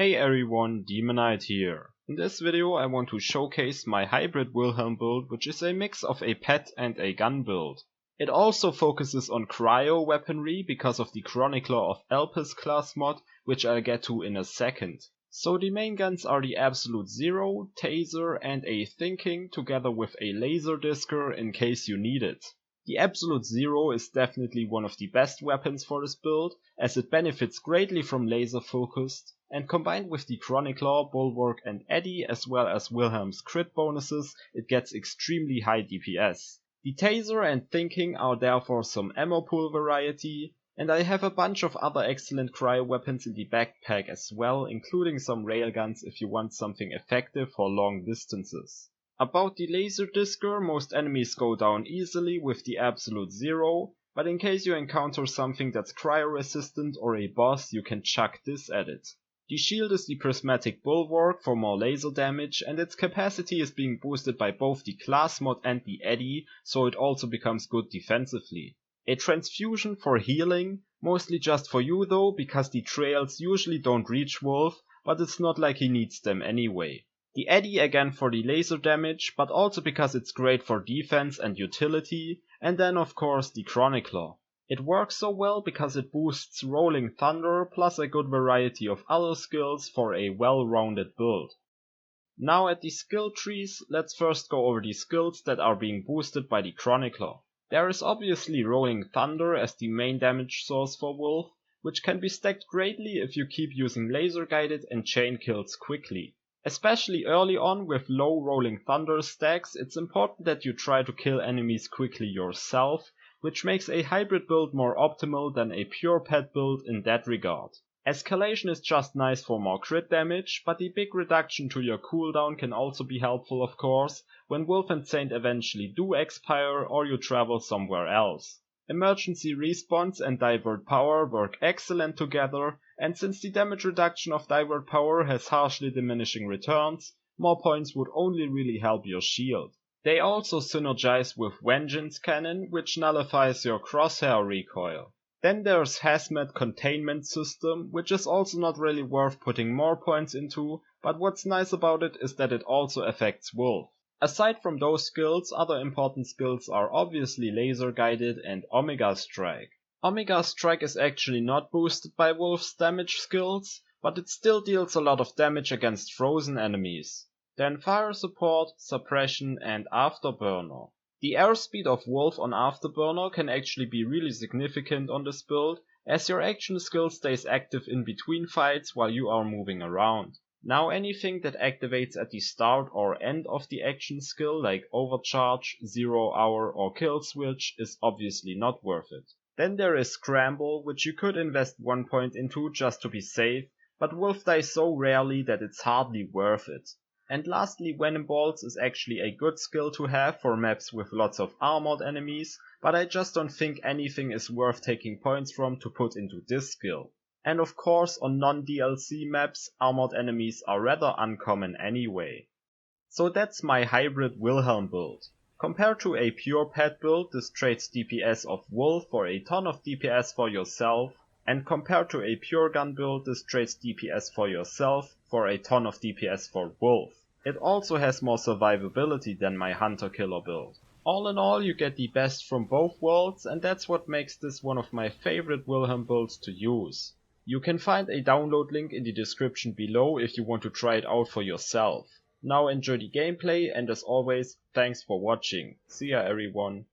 Hey everyone, Demonite here. In this video I want to showcase my Hybrid Wilhelm build, which is a mix of a pet and a gun build. It also focuses on cryo weaponry because of the Chronicler of Elpis class mod, which I'll get to in a second. So the main guns are the Absolute Zero, Taser and a Thinking together with a laser discer in case you need it. The Absolute Zero is definitely one of the best weapons for this build, as it benefits greatly from laser focused, and combined with the Chronicler, Bulwark and Eddy as well as Wilhelm's crit bonuses, it gets extremely high DPS. The Taser and Thinking are therefore some ammo pool variety, and I have a bunch of other excellent cryo weapons in the backpack as well, including some railguns if you want something effective for long distances. About the laser discer, most enemies go down easily with the Absolute Zero, but in case you encounter something that's cryo resistant or a boss, you can chuck this at it. The shield is the prismatic bulwark for more laser damage, and its capacity is being boosted by both the class mod and the Eddy, so it also becomes good defensively. A transfusion for healing, mostly just for you though, because the trails usually don't reach Wolf, but it's not like he needs them anyway. The Eddy again for the laser damage, but also because it's great for defense and utility, and then of course the Chronicler. It works so well because it boosts Rolling Thunder plus a good variety of other skills for a well-rounded build. Now at the skill trees, let's first go over the skills that are being boosted by the Chronicler. There is obviously Rolling Thunder as the main damage source for Wolf, which can be stacked greatly if you keep using laser guided and chain kills quickly. Especially early on with low Rolling Thunder stacks, it's important that you try to kill enemies quickly yourself, which makes a hybrid build more optimal than a pure pet build in that regard. Escalation is just nice for more crit damage, but the big reduction to your cooldown can also be helpful of course, when Wolf and Saint eventually do expire or you travel somewhere else. Emergency respawns and divert power work excellent together, and since the damage reduction of divert power has harshly diminishing returns, more points would only really help your shield. They also synergize with Vengeance Cannon, which nullifies your crosshair recoil. Then there's Hazmat Containment System, which is also not really worth putting more points into, but what's nice about it is that it also affects Wolf. Aside from those skills, other important skills are obviously Laser Guided and Omega Strike. Omega Strike is actually not boosted by Wolf's damage skills, but it still deals a lot of damage against frozen enemies. Then Fire Support, Suppression and Afterburner. The airspeed of Wolf on Afterburner can actually be really significant on this build, as your action skill stays active in between fights while you are moving around. Now anything that activates at the start or end of the action skill like Overcharge, Zero Hour or Kill Switch is obviously not worth it. Then there is Scramble, which you could invest 1 point into just to be safe, but Wolf dies so rarely that it's hardly worth it. And lastly, Venom Balls is actually a good skill to have for maps with lots of armored enemies, but I just don't think anything is worth taking points from to put into this skill. And of course on non-DLC maps, armored enemies are rather uncommon anyway. So that's my Hybrid Wilhelm build. Compared to a pure pet build, this trades DPS of Wolf for a ton of DPS for yourself, and compared to a pure gun build, this trades DPS for yourself for a ton of DPS for Wolf. It also has more survivability than my Hunter Killer build. All in all, you get the best from both worlds, and that's what makes this one of my favorite Wilhelm builds to use. You can find a download link in the description below if you want to try it out for yourself. Now enjoy the gameplay, and as always, thanks for watching. See ya everyone.